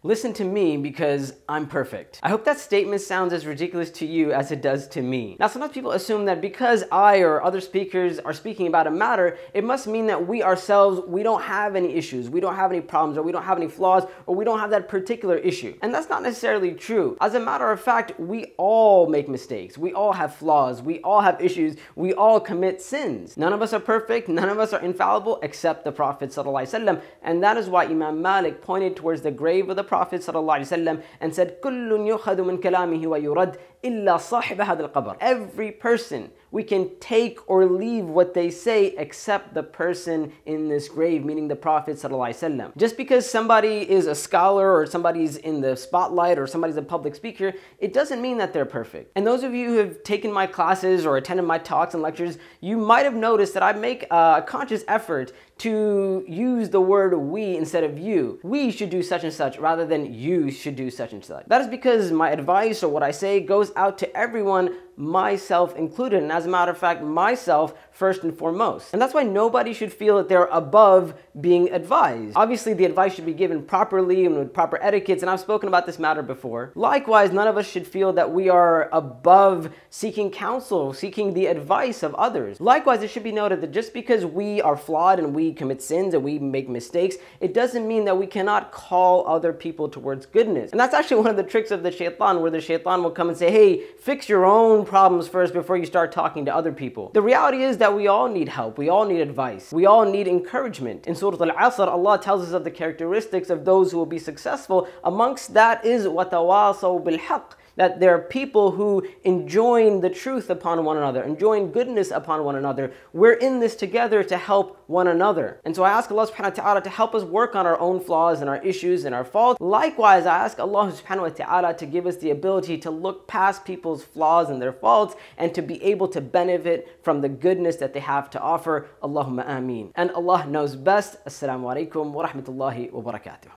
Listen to me because I'm perfect. I hope that statement sounds as ridiculous to you as it does to me. Now, sometimes people assume that because I or other speakers are speaking about a matter, it must mean that we ourselves, we don't have any issues, we don't have any problems, or we don't have any flaws, or we don't have that particular issue. And that's not necessarily true. As a matter of fact, we all make mistakes. We all have flaws. We all have issues. We all commit sins. None of us are perfect. None of us are infallible except the Prophet ﷺ. And that is why Imam Malik pointed towards the grave of the Prophet ﷺ and said, كُلٌّ يُخَذُ مِنْ كَلَامِهِ وَيُرَدْ إِلَّا صَاحِبَ هَذَا الْقَبْرِ. Every person, we can take or leave what they say except the person in this grave, meaning the Prophet ﷺ. Just because somebody is a scholar or somebody's in the spotlight or somebody's a public speaker, it doesn't mean that they're perfect. And those of you who have taken my classes or attended my talks and lectures, you might have noticed that I make a conscious effort to use the word we instead of you. We should do such and such rather than you should do such and such. That is because my advice or what I say goes out to everyone, myself included, and as a matter of fact, myself first and foremost. And that's why nobody should feel that they're above being advised. Obviously, the advice should be given properly and with proper etiquettes, and I've spoken about this matter before. Likewise, none of us should feel that we are above seeking counsel, seeking the advice of others. Likewise, it should be noted that just because we are flawed and we commit sins and we make mistakes, it doesn't mean that we cannot call other people towards goodness. And that's actually one of the tricks of the shaitan, where the shaitan will come and say, hey, fix your own problems first before you start talking to other people. The reality is that we all need help. We all need advice. We all need encouragement. In Surah Al-Asr, Allah tells us of the characteristics of those who will be successful. Amongst that is وَتَوَاصَوْا بِالْحَقِّ, that there are people who enjoin the truth upon one another, enjoin goodness upon one another. We're in this together to help one another. And so I ask Allah subhanahu wa ta'ala to help us work on our own flaws and our issues and our faults. Likewise, I ask Allah subhanahu wa ta'ala to give us the ability to look past people's flaws and their faults and to be able to benefit from the goodness that they have to offer. Allahumma ameen. And Allah knows best. Assalamu alaikum wa rahmatullahi wa barakatuh.